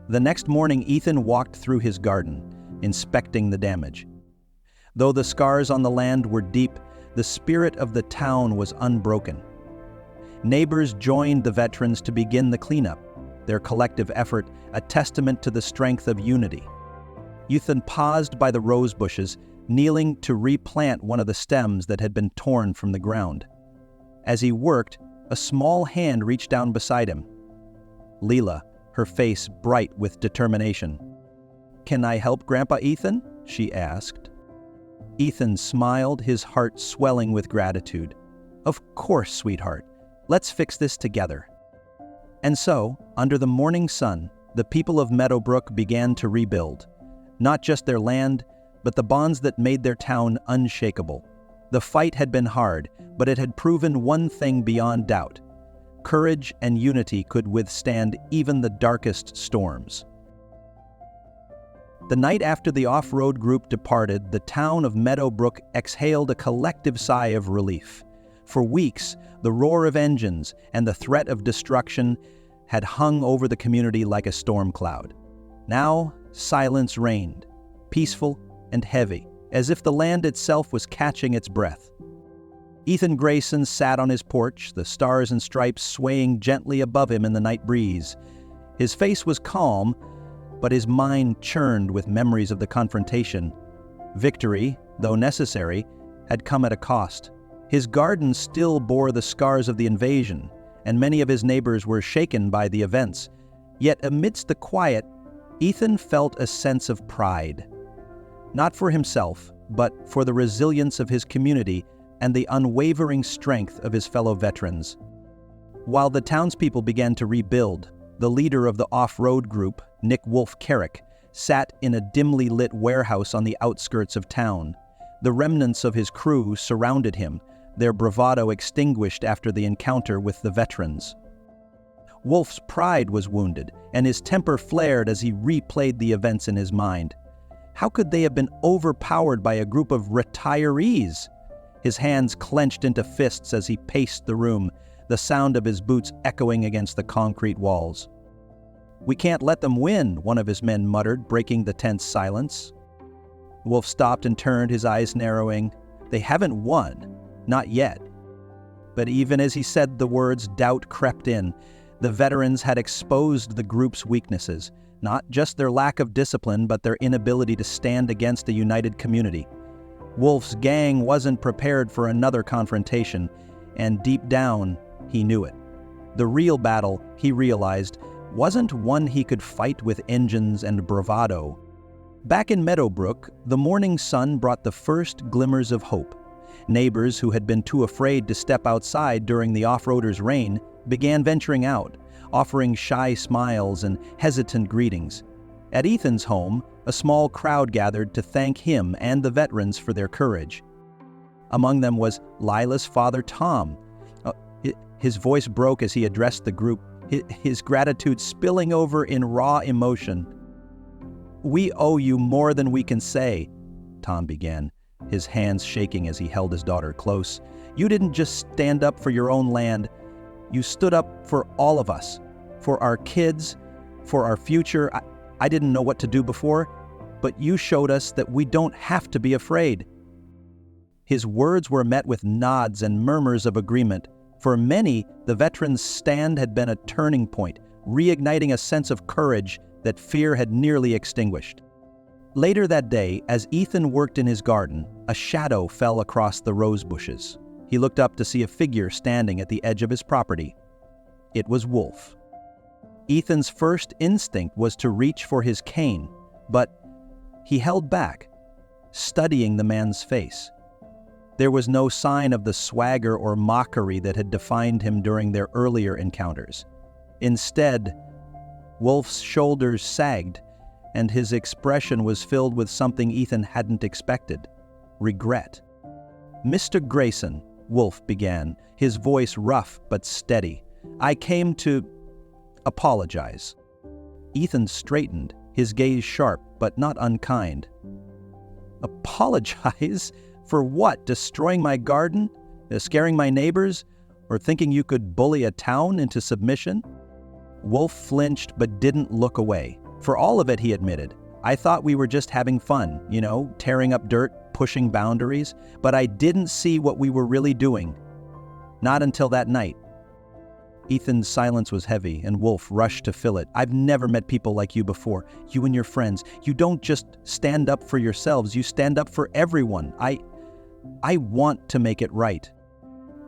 The next morning, Ethan walked through his garden, inspecting the damage. Though the scars on the land were deep, the spirit of the town was unbroken. Neighbors joined the veterans to begin the cleanup, their collective effort a testament to the strength of unity. Ethan paused by the rose bushes, kneeling to replant one of the stems that had been torn from the ground. As he worked, a small hand reached down beside him. Leela, her face bright with determination. "Can I help Grandpa Ethan?" she asked. Ethan smiled, his heart swelling with gratitude. "Of course, sweetheart. Let's fix this together." And so, under the morning sun, the people of Meadowbrook began to rebuild. Not just their land, but the bonds that made their town unshakable. The fight had been hard, but it had proven one thing beyond doubt. Courage and unity could withstand even the darkest storms. The night after the off-road group departed, the town of Meadowbrook exhaled a collective sigh of relief. For weeks, the roar of engines and the threat of destruction had hung over the community like a storm cloud. Now, silence reigned, peaceful and heavy, as if the land itself was catching its breath. Ethan Grayson sat on his porch, the stars and stripes swaying gently above him in the night breeze. His face was calm, but his mind churned with memories of the confrontation. Victory, though necessary, had come at a cost. His garden still bore the scars of the invasion, and many of his neighbors were shaken by the events. Yet amidst the quiet, Ethan felt a sense of pride. Not for himself, but for the resilience of his community and the unwavering strength of his fellow veterans. While the townspeople began to rebuild, the leader of the off-road group, Nick Wolf Carrick, sat in a dimly lit warehouse on the outskirts of town. The remnants of his crew surrounded him, their bravado extinguished after the encounter with the veterans. Wolf's pride was wounded, and his temper flared as he replayed the events in his mind. How could they have been overpowered by a group of retirees? His hands clenched into fists as he paced the room, the sound of his boots echoing against the concrete walls. "We can't let them win," one of his men muttered, breaking the tense silence. Wolf stopped and turned, his eyes narrowing. "They haven't won. Not yet." But even as he said the words, doubt crept in. The veterans had exposed the group's weaknesses, not just their lack of discipline, but their inability to stand against a united community. Wolf's gang wasn't prepared for another confrontation, and deep down, he knew it. The real battle, he realized, wasn't one he could fight with engines and bravado. Back in Meadowbrook, the morning sun brought the first glimmers of hope. Neighbors who had been too afraid to step outside during the off-roaders' reign began venturing out, offering shy smiles and hesitant greetings. At Ethan's home, a small crowd gathered to thank him and the veterans for their courage. Among them was Lila's father, Tom. His voice broke as he addressed the group, his gratitude spilling over in raw emotion. "We owe you more than we can say," Tom began, his hands shaking as he held his daughter close. "You didn't just stand up for your own land. You stood up for all of us, for our kids, for our future. I didn't know what to do before, but you showed us that we don't have to be afraid." His words were met with nods and murmurs of agreement. For many, the veterans' stand had been a turning point, reigniting a sense of courage that fear had nearly extinguished. Later that day, as Ethan worked in his garden, a shadow fell across the rose bushes. He looked up to see a figure standing at the edge of his property. It was Wolf. Ethan's first instinct was to reach for his cane, but he held back, studying the man's face. There was no sign of the swagger or mockery that had defined him during their earlier encounters. Instead, Wolf's shoulders sagged, and his expression was filled with something Ethan hadn't expected: regret. "Mr. Grayson," Wolf began, his voice rough but steady, "I came to apologize." Ethan straightened, his gaze sharp but not unkind. "Apologize? For what? Destroying my garden? Scaring my neighbors? Or thinking you could bully a town into submission?" Wolf flinched but didn't look away. For all of it, he admitted. "I thought we were just having fun, tearing up dirt, pushing boundaries, but I didn't see what we were really doing. Not until that night." Ethan's silence was heavy, and Wolf rushed to fill it. "I've never met people like you before. You and your friends. You don't just stand up for yourselves, you stand up for everyone. I want to make it right."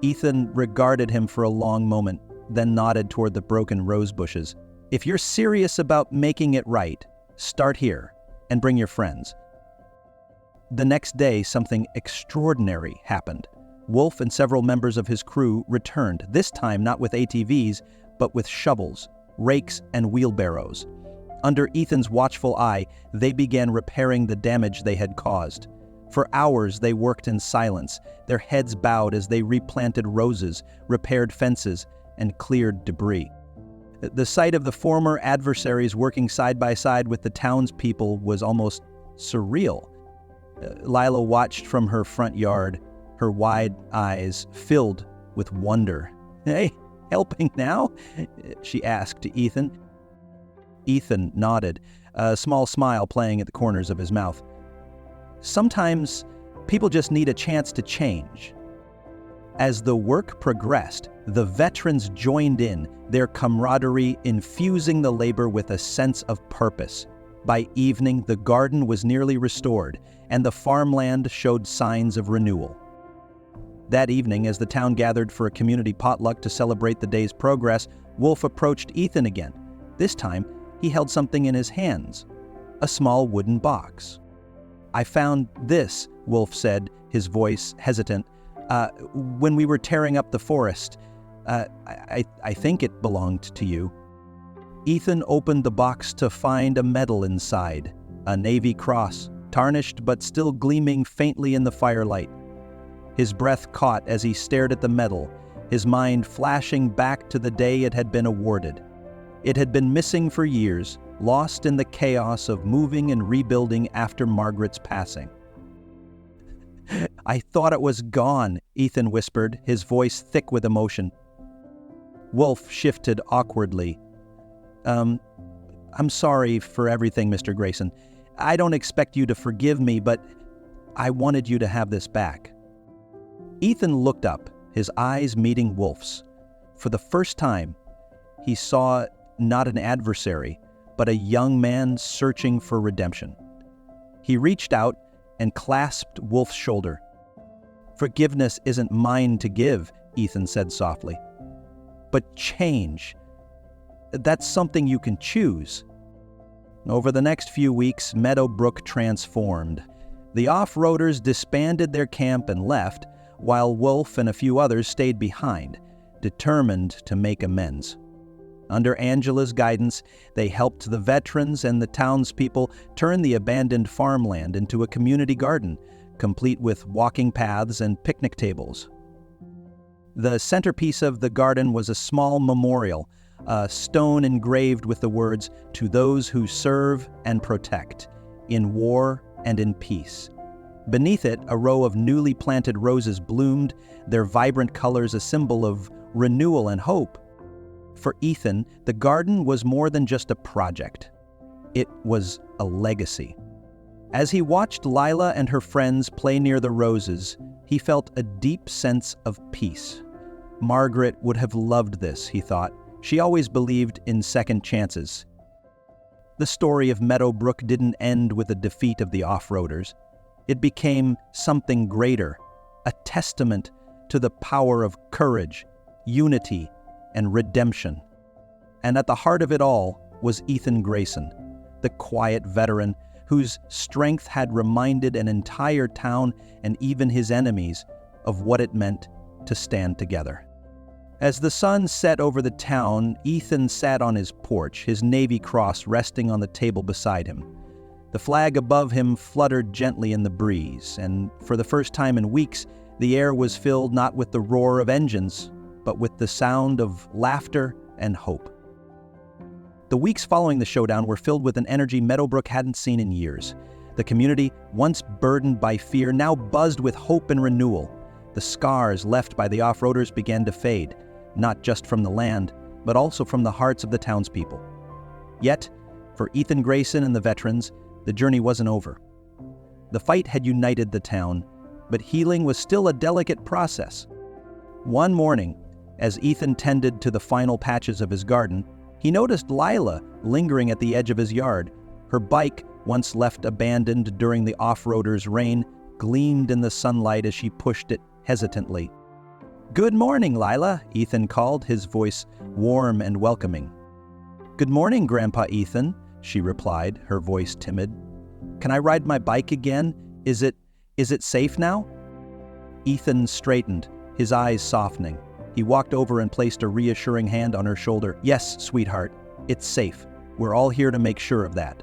Ethan regarded him for a long moment, then nodded toward the broken rose bushes. "If you're serious about making it right, start here and bring your friends." The next day, something extraordinary happened. Wolf and several members of his crew returned, this time not with ATVs, but with shovels, rakes, and wheelbarrows. Under Ethan's watchful eye, they began repairing the damage they had caused. For hours, they worked in silence, their heads bowed as they replanted roses, repaired fences, and cleared debris. The sight of the former adversaries working side by side with the townspeople was almost surreal. Lila watched from her front yard, her wide eyes filled with wonder. "Hey, helping now?" she asked to Ethan. Ethan nodded, a small smile playing at the corners of his mouth. "Sometimes people just need a chance to change." As the work progressed, the veterans joined in, their camaraderie infusing the labor with a sense of purpose. By evening, the garden was nearly restored, and the farmland showed signs of renewal. That evening, as the town gathered for a community potluck to celebrate the day's progress, Wolf approached Ethan again. This time, he held something in his hands, a small wooden box. "I found this," Wolf said, his voice hesitant, "when we were tearing up the forest. I think it belonged to you." Ethan opened the box to find a medal inside, a Navy cross, tarnished but still gleaming faintly in the firelight. His breath caught as he stared at the medal, his mind flashing back to the day it had been awarded. It had been missing for years, lost in the chaos of moving and rebuilding after Margaret's passing. "I thought it was gone," Ethan whispered, his voice thick with emotion. Wolf shifted awkwardly. I'm sorry for everything, Mr. Grayson. I don't expect you to forgive me, but I wanted you to have this back." Ethan looked up, his eyes meeting Wolf's. For the first time, he saw not an adversary, but a young man searching for redemption. He reached out and clasped Wolf's shoulder. "Forgiveness isn't mine to give," Ethan said softly. "But change, that's something you can choose." Over the next few weeks, Meadowbrook transformed. The off-roaders disbanded their camp and left, while Wolf and a few others stayed behind, determined to make amends. Under Angela's guidance, they helped the veterans and the townspeople turn the abandoned farmland into a community garden, complete with walking paths and picnic tables. The centerpiece of the garden was a small memorial, a stone engraved with the words, "To those who serve and protect, in war and in peace." Beneath it, a row of newly planted roses bloomed, their vibrant colors a symbol of renewal and hope. For Ethan, the garden was more than just a project. It was a legacy. As he watched Lila and her friends play near the roses, he felt a deep sense of peace. Margaret would have loved this, he thought. She always believed in second chances. The story of Meadowbrook didn't end with the defeat of the off-roaders. It became something greater, a testament to the power of courage, unity, and redemption. And at the heart of it all was Ethan Grayson, the quiet veteran whose strength had reminded an entire town and even his enemies of what it meant to stand together. As the sun set over the town, Ethan sat on his porch, his Navy cross resting on the table beside him. The flag above him fluttered gently in the breeze, and for the first time in weeks, the air was filled not with the roar of engines, but with the sound of laughter and hope. The weeks following the showdown were filled with an energy Meadowbrook hadn't seen in years. The community, once burdened by fear, now buzzed with hope and renewal. The scars left by the off-roaders began to fade, not just from the land, but also from the hearts of the townspeople. Yet, for Ethan Grayson and the veterans, the journey wasn't over. The fight had united the town, but healing was still a delicate process. One morning, as Ethan tended to the final patches of his garden, he noticed Lila lingering at the edge of his yard. Her bike, once left abandoned during the off-roaders' rain, gleamed in the sunlight as she pushed it hesitantly. "Good morning, Lila," Ethan called, his voice warm and welcoming. "Good morning, Grandpa Ethan," she replied, her voice timid. "Can I ride my bike again? Is it safe now?" Ethan straightened, his eyes softening. He walked over and placed a reassuring hand on her shoulder. "Yes, sweetheart, it's safe. We're all here to make sure of that."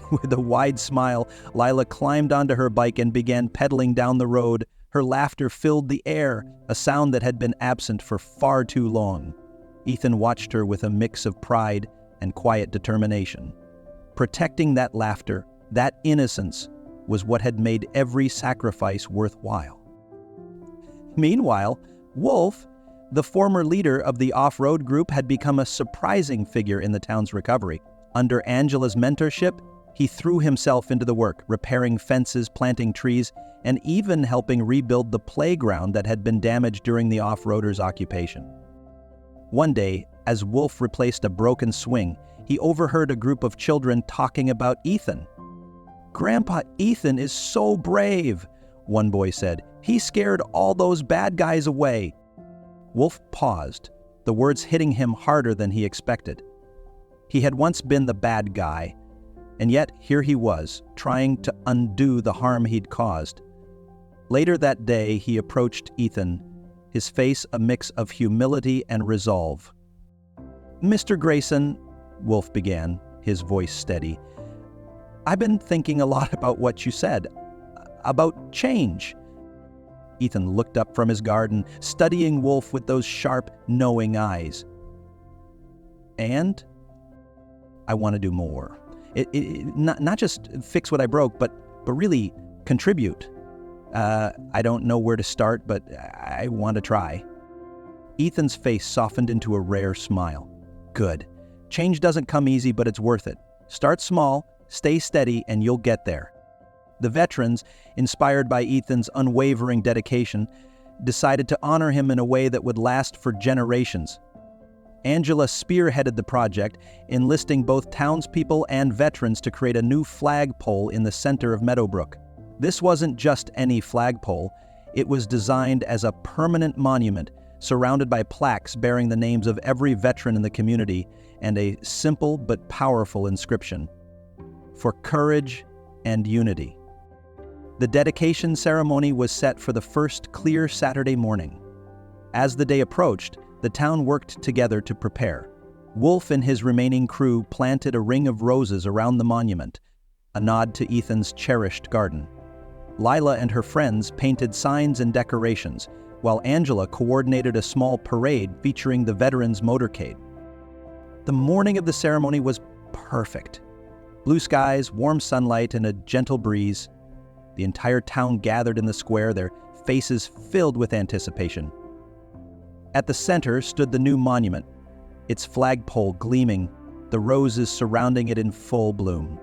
With a wide smile, Lila climbed onto her bike and began pedaling down the road. Her laughter filled the air, a sound that had been absent for far too long. Ethan watched her with a mix of pride and quiet determination. Protecting that laughter, that innocence, was what had made every sacrifice worthwhile. Meanwhile, Wolf, the former leader of the off-road group, had become a surprising figure in the town's recovery. Under Angela's mentorship, he threw himself into the work, repairing fences, planting trees, and even helping rebuild the playground that had been damaged during the off-roaders' occupation. One day, as Wolf replaced a broken swing, he overheard a group of children talking about Ethan. "Grandpa Ethan is so brave. one boy said. "He scared all those bad guys away." Wolf paused, the words hitting him harder than he expected. He had once been the bad guy, and yet here he was, trying to undo the harm he'd caused. Later that day, he approached Ethan, his face a mix of humility and resolve. "Mr. Grayson," Wolf began, his voice steady, "I've been thinking a lot about what you said, about change." Ethan looked up from his garden, studying Wolf with those sharp, knowing eyes. "And I want to do more. Not just fix what I broke, but really contribute. I don't know where to start, but I want to try." Ethan's face softened into a rare smile. "Good. Change doesn't come easy, but it's worth it. Start small, stay steady, and you'll get there." The veterans, inspired by Ethan's unwavering dedication, decided to honor him in a way that would last for generations. Angela spearheaded the project, enlisting both townspeople and veterans to create a new flagpole in the center of Meadowbrook. This wasn't just any flagpole. It was designed as a permanent monument, surrounded by plaques bearing the names of every veteran in the community and a simple but powerful inscription: "For courage and unity." The dedication ceremony was set for the first clear Saturday morning. As the day approached, the town worked together to prepare. Wolf and his remaining crew planted a ring of roses around the monument, a nod to Ethan's cherished garden. Lila and her friends painted signs and decorations, while Angela coordinated a small parade featuring the veterans' motorcade. The morning of the ceremony was perfect. Blue skies, warm sunlight, and a gentle breeze. The entire town gathered in the square, their faces filled with anticipation. At the center stood the new monument, its flagpole gleaming, the roses surrounding it in full bloom.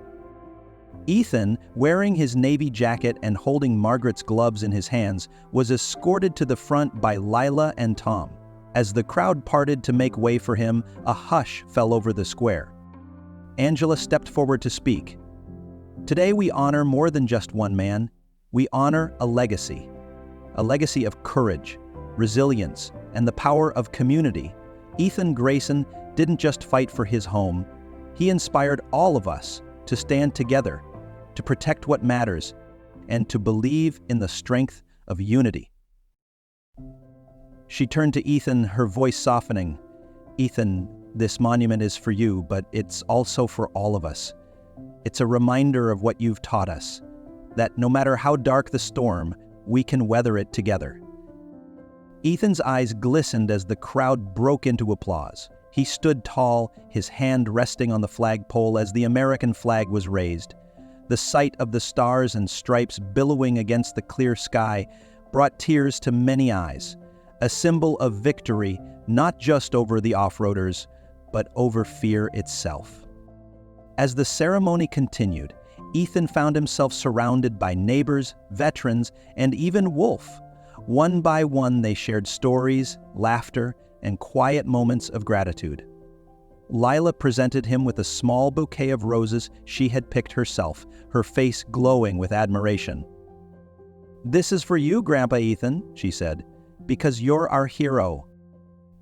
Ethan, wearing his navy jacket and holding Margaret's gloves in his hands, was escorted to the front by Lila and Tom. As the crowd parted to make way for him, a hush fell over the square. Angela stepped forward to speak. "Today we honor more than just one man. We honor a legacy of courage, resilience, and the power of community. Ethan Grayson didn't just fight for his home. He inspired all of us to stand together, to protect what matters, and to believe in the strength of unity." She turned to Ethan, her voice softening. "Ethan, this monument is for you, but it's also for all of us. It's a reminder of what you've taught us, that no matter how dark the storm, we can weather it together." Ethan's eyes glistened as the crowd broke into applause. He stood tall, his hand resting on the flagpole as the American flag was raised. The sight of the stars and stripes billowing against the clear sky brought tears to many eyes, a symbol of victory not just over the off-roaders, but over fear itself. As the ceremony continued, Ethan found himself surrounded by neighbors, veterans, and even Wolf. One by one, they shared stories, laughter, and quiet moments of gratitude. Lila presented him with a small bouquet of roses she had picked herself, her face glowing with admiration. "This is for you, Grandpa Ethan," she said, "because you're our hero."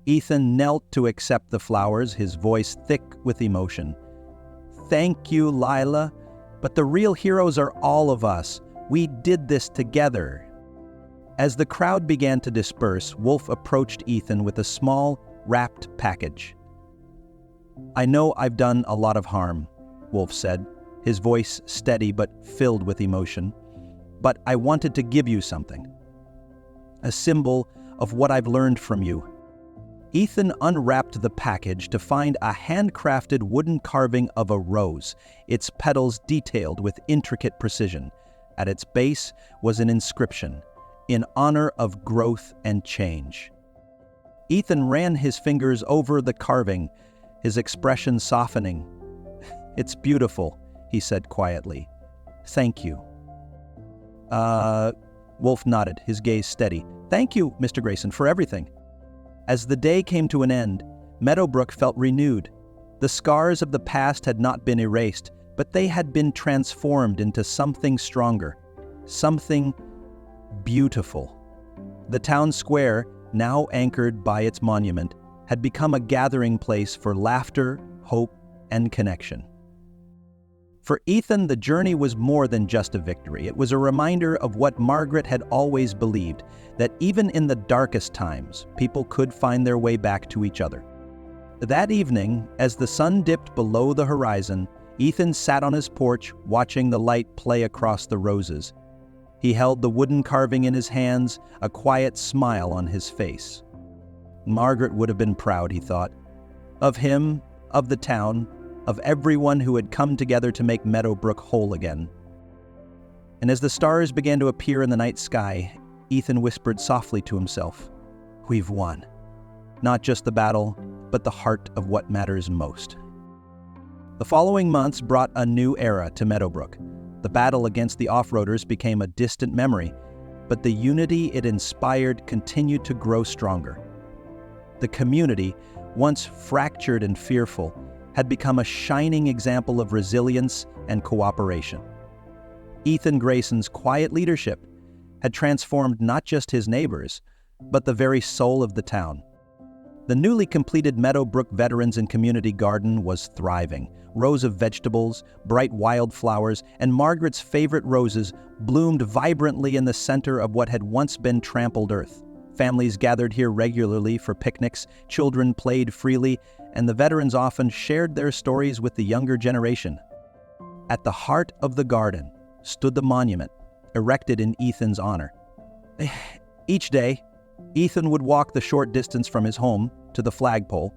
Ethan knelt to accept the flowers, his voice thick with emotion. "Thank you, Lila, but the real heroes are all of us. We did this together." As the crowd began to disperse, Wolf approached Ethan with a small, wrapped package. "I know I've done a lot of harm," Wolf said, his voice steady but filled with emotion. "But I wanted to give you something. A symbol of what I've learned from you." Ethan unwrapped the package to find a handcrafted wooden carving of a rose, its petals detailed with intricate precision. At its base was an inscription, "In honor of growth and change." Ethan ran his fingers over the carving, his expression softening. "It's beautiful," he said quietly. "Thank you." Wolf nodded, his gaze steady. "Thank you, Mr. Grayson, for everything." As the day came to an end, Meadowbrook felt renewed. The scars of the past had not been erased, but they had been transformed into something stronger, something beautiful. The town square, now anchored by its monument, had become a gathering place for laughter, hope, and connection. For Ethan, the journey was more than just a victory. It was a reminder of what Margaret had always believed, that even in the darkest times, people could find their way back to each other. That evening, as the sun dipped below the horizon, Ethan sat on his porch watching the light play across the roses. He held the wooden carving in his hands, a quiet smile on his face. Margaret would have been proud, he thought, of him, of the town, of everyone who had come together to make Meadowbrook whole again. And as the stars began to appear in the night sky, Ethan whispered softly to himself, "We've won. Not just the battle, but the heart of what matters most." The following months brought a new era to Meadowbrook. The battle against the off-roaders became a distant memory, but the unity it inspired continued to grow stronger. The community, once fractured and fearful, had become a shining example of resilience and cooperation. Ethan Grayson's quiet leadership had transformed not just his neighbors, but the very soul of the town. The newly completed Meadowbrook Veterans and Community Garden was thriving. Rows of vegetables, bright wildflowers, and Margaret's favorite roses bloomed vibrantly in the center of what had once been trampled earth. Families gathered here regularly for picnics, children played freely, and the veterans often shared their stories with the younger generation. At the heart of the garden stood the monument, erected in Ethan's honor. Each day, Ethan would walk the short distance from his home to the flagpole,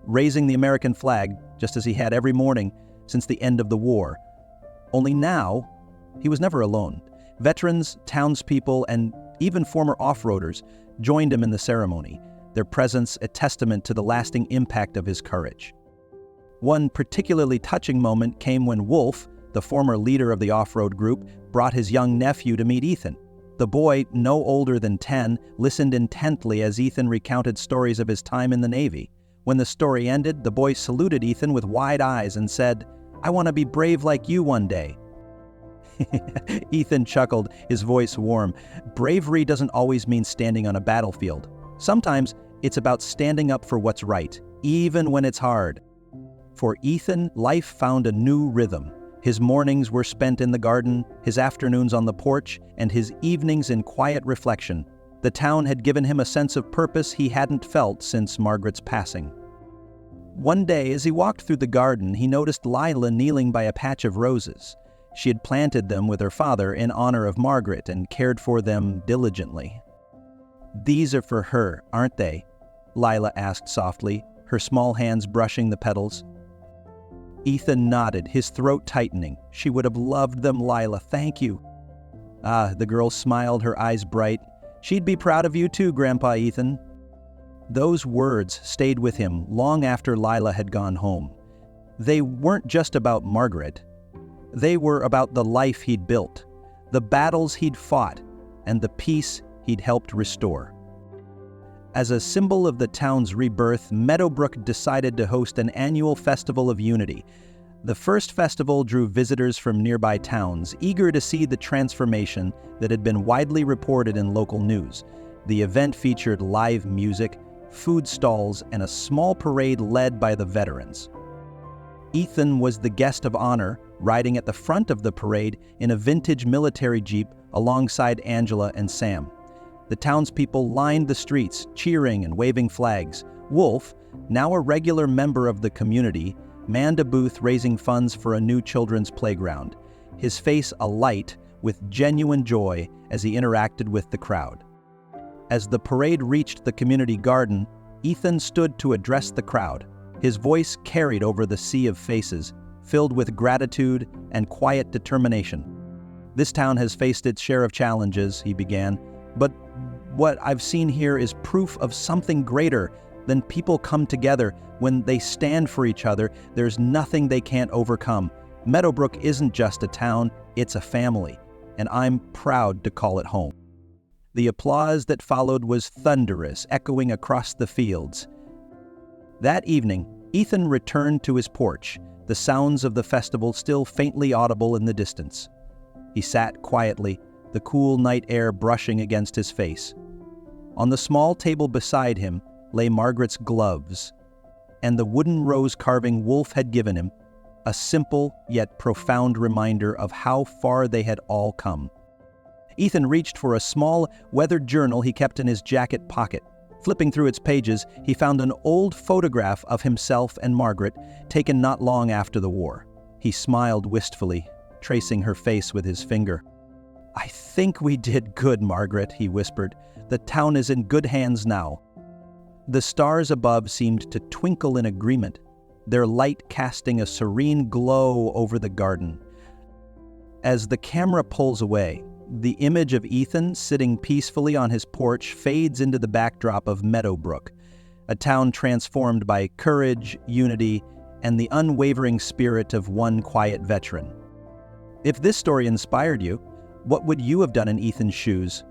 raising the American flag just as he had every morning since the end of the war. Only now, he was never alone. Veterans, townspeople, and even former off-roaders joined him in the ceremony, their presence a testament to the lasting impact of his courage. One particularly touching moment came when Wolf, the former leader of the off-road group, brought his young nephew to meet Ethan. The boy, no older than 10, listened intently as Ethan recounted stories of his time in the Navy. When the story ended, the boy saluted Ethan with wide eyes and said, "I want to be brave like you one day." Ethan chuckled, his voice warm. Bravery doesn't always mean standing on a battlefield. Sometimes it's about standing up for what's right, even when it's hard. For Ethan, life found a new rhythm. His mornings were spent in the garden, his afternoons on the porch, and his evenings in quiet reflection. The town had given him a sense of purpose he hadn't felt since Margaret's passing. One day, as he walked through the garden, he noticed Lila kneeling by a patch of roses. She had planted them with her father in honor of Margaret and cared for them diligently. "These are for her, aren't they?" Lila asked softly, her small hands brushing the petals. Ethan nodded, his throat tightening. "She would have loved them, Lila. Thank you." "Ah," the girl smiled, her eyes bright. "She'd be proud of you too, Grandpa Ethan." Those words stayed with him long after Lila had gone home. They weren't just about Margaret. They were about the life he'd built, the battles he'd fought, and the peace he'd helped restore. As a symbol of the town's rebirth, Meadowbrook decided to host an annual Festival of Unity. The first festival drew visitors from nearby towns, eager to see the transformation that had been widely reported in local news. The event featured live music, food stalls, and a small parade led by the veterans. Ethan was the guest of honor, riding at the front of the parade in a vintage military jeep alongside Angela and Sam. The townspeople lined the streets, cheering and waving flags. Wolf, now a regular member of the community, manned a booth raising funds for a new children's playground, his face alight with genuine joy as he interacted with the crowd. As the parade reached the community garden, Ethan stood to address the crowd. His voice carried over the sea of faces, filled with gratitude and quiet determination. "This town has faced its share of challenges," he began, "but what I've seen here is proof of something greater than people come together. When they stand for each other, there's nothing they can't overcome. Meadowbrook isn't just a town, it's a family, and I'm proud to call it home." The applause that followed was thunderous, echoing across the fields. That evening, Ethan returned to his porch, the sounds of the festival still faintly audible in the distance. He sat quietly, the cool night air brushing against his face. On the small table beside him lay Margaret's gloves, and the wooden rose-carving Wolf had given him, a simple yet profound reminder of how far they had all come. Ethan reached for a small, weathered journal he kept in his jacket pocket. Flipping through its pages, he found an old photograph of himself and Margaret, taken not long after the war. He smiled wistfully, tracing her face with his finger. "I think we did good, Margaret," he whispered. "The town is in good hands now." The stars above seemed to twinkle in agreement, their light casting a serene glow over the garden. As the camera pulls away, the image of Ethan sitting peacefully on his porch fades into the backdrop of Meadowbrook, a town transformed by courage, unity, and the unwavering spirit of one quiet veteran. If this story inspired you, what would you have done in Ethan's shoes?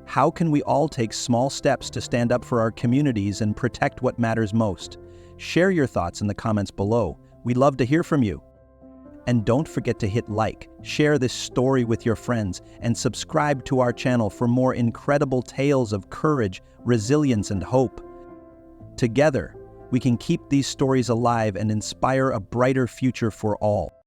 How can we all take small steps to stand up for our communities and protect what matters most? Share your thoughts in the comments below. We'd love to hear from you. And don't forget to hit like, share this story with your friends, and subscribe to our channel for more incredible tales of courage, resilience, and hope. Together, we can keep these stories alive and inspire a brighter future for all.